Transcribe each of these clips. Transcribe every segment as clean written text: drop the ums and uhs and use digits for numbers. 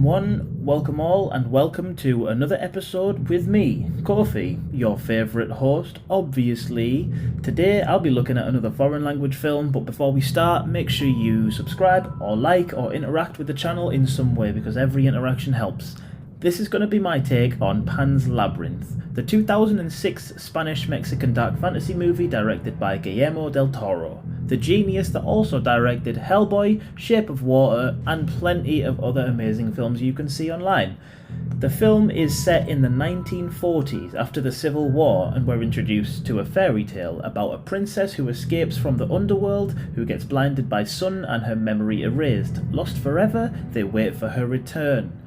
welcome all, and welcome to another episode with me, Kofi, your favourite host, obviously. Today I'll be looking at another foreign language film, but before we start, make sure you subscribe or like or interact with the channel in some way, because every interaction helps. This is going to be my take on Pan's Labyrinth, the 2006 Spanish-Mexican dark fantasy movie directed by Guillermo del Toro, the genius that also directed Hellboy, Shape of Water, and plenty of other amazing films you can see online. The film is set in the 1940s after the Civil War, and we're introduced to a fairy tale about a princess who escapes from the underworld, who gets blinded by sun and her memory erased. Lost forever, they wait for her return.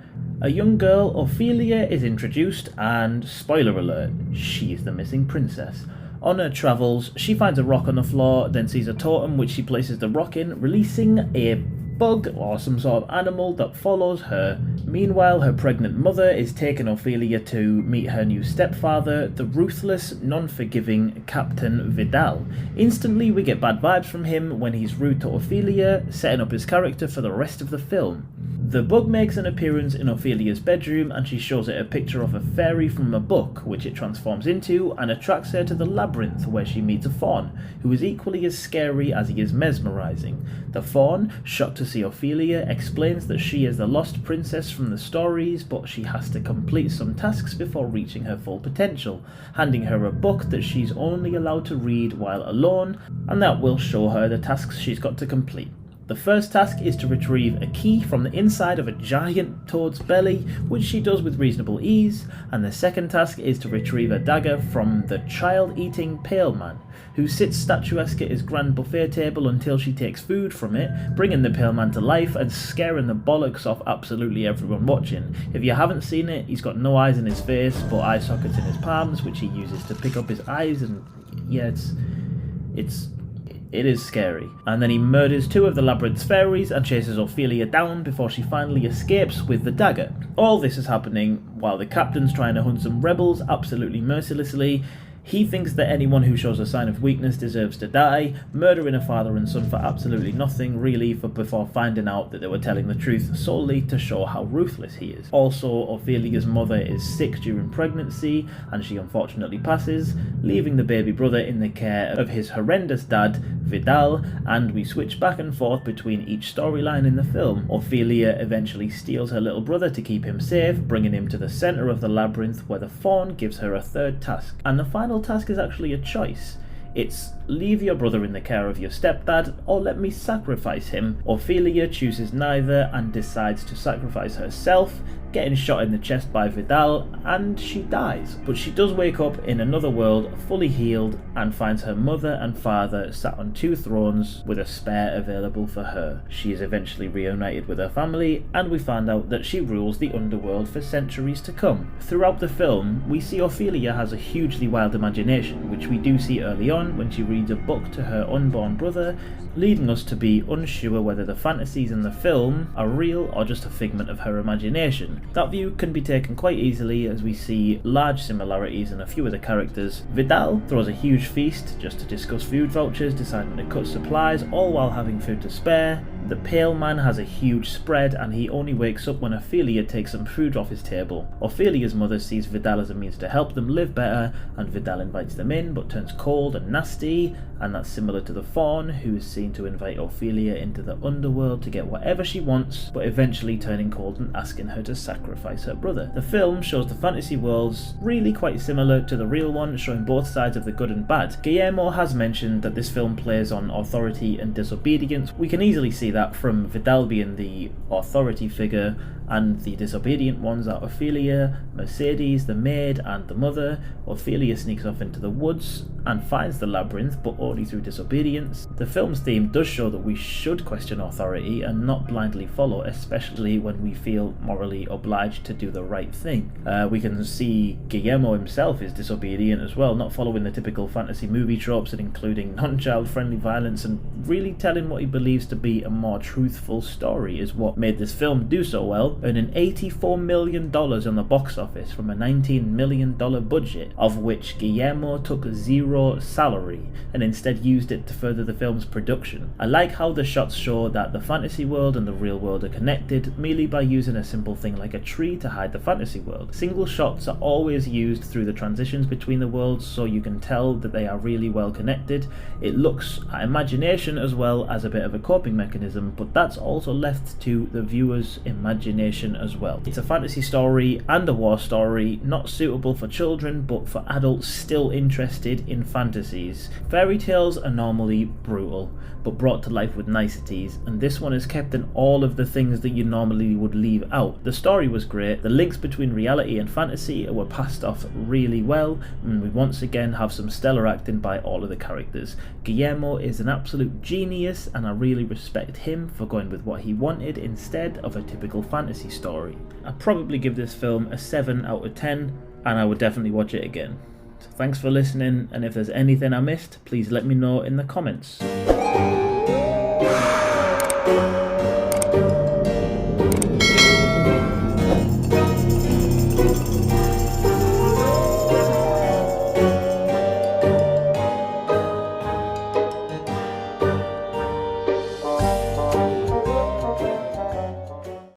A young girl, Ophelia, is introduced, and spoiler alert, she is the missing princess. On her travels, she finds a rock on the floor, then sees a totem which she places the rock in, releasing a bug or some sort of animal that follows her. Meanwhile, her pregnant mother is taking Ophelia to meet her new stepfather, the ruthless, non-forgiving Captain Vidal. Instantly, we get bad vibes from him when he's rude to Ophelia, setting up his character for the rest of the film. The bug makes an appearance in Ophelia's bedroom, and she shows it a picture of a fairy from a book, which it transforms into, and attracts her to the Labyrinth, where she meets a faun, who is equally as scary as he is mesmerising. The faun, shocked to see Ophelia, explains that she is the lost princess from the stories, but she has to complete some tasks before reaching her full potential, handing her a book that she's only allowed to read while alone, and that will show her the tasks she's got to complete. The first task is to retrieve a key from the inside of a giant toad's belly, which she does with reasonable ease, and the second task is to retrieve a dagger from the child-eating pale man, who sits statuesque at his grand buffet table until she takes food from it, bringing the pale man to life and scaring the bollocks off absolutely everyone watching. If you haven't seen it, he's got no eyes in his face, but eye sockets in his palms, which he uses to pick up his eyes, and yeah, it is scary. And then he murders two of the labyrinth's fairies and chases Ophelia down before she finally escapes with the dagger. All this is happening while the captain's trying to hunt some rebels absolutely mercilessly. He thinks that anyone who shows a sign of weakness deserves to die, murdering a father and son for absolutely nothing really, before finding out that they were telling the truth solely to show how ruthless he is. Also, Ophelia's mother is sick during pregnancy, and she unfortunately passes, leaving the baby brother in the care of his horrendous dad, Vidal, and we switch back and forth between each storyline in the film. Ophelia eventually steals her little brother to keep him safe, bringing him to the centre of the labyrinth, where the faun gives her a third task. And the final task is actually a choice. It's leave your brother in the care of your stepdad, or let me sacrifice him. Ophelia chooses neither and decides to sacrifice herself, getting shot in the chest by Vidal, and she dies. But she does wake up in another world, fully healed, and finds her mother and father sat on two thrones with a spare available for her. She is eventually reunited with her family, and we find out that she rules the underworld for centuries to come. Throughout the film, we see Ophelia has a hugely wild imagination, which we do see early on when she reads a book to her unborn brother, leading us to be unsure whether the fantasies in the film are real or just a figment of her imagination. That view can be taken quite easily, as we see large similarities in a few of the characters. Vidal throws a huge feast just to discuss food vouchers, deciding to cut supplies, all while having food to spare. The pale man has a huge spread, and he only wakes up when Ophelia takes some food off his table. Ophelia's mother sees Vidal as a means to help them live better, and Vidal invites them in, but turns cold and nasty, and that's similar to the faun, who is seen to invite Ophelia into the underworld to get whatever she wants, but eventually turning cold and asking her to sacrifice her brother. The film shows the fantasy worlds really quite similar to the real one, showing both sides of the good and bad. Guillermo has mentioned that this film plays on authority and disobedience. We can easily see that from Vidal being the authority figure, and the disobedient ones are Ophelia, Mercedes, the maid, and the mother. Ophelia sneaks off into the woods and finds the labyrinth, but only through disobedience. The film's theme does show that we should question authority and not blindly follow, especially when we feel morally obliged to do the right thing. We can see Guillermo himself is disobedient as well, not following the typical fantasy movie tropes and including non-child friendly violence, and really telling what he believes to be a more truthful story is what made this film do so well. well, earning $84 million on the box office from a $19 million budget, of which Guillermo took zero salary and instead used it to further the film's production. I like how the shots show that the fantasy world and the real world are connected merely by using a simple thing like a tree to hide the fantasy world. Single shots are always used through the transitions between the worlds, so you can tell that they are really well connected. It looks at imagination as well as a bit of a coping mechanism, but that's also left to the viewer's imagination as well. It's a fantasy story and a war story, not suitable for children but for adults still interested in fantasies. Fairy tales are normally brutal but brought to life with niceties, and this one is kept in all of the things that you normally would leave out. The story was great, the links between reality and fantasy were passed off really well, and we once again have some stellar acting by all of the characters. Guillermo is an absolute genius, and I really respect him for going with what he wanted instead of a typical fantasy story. I'd probably give this film a 7 out of 10, and I would definitely watch it again. So thanks for listening, and if there's anything I missed, please let me know in the comments.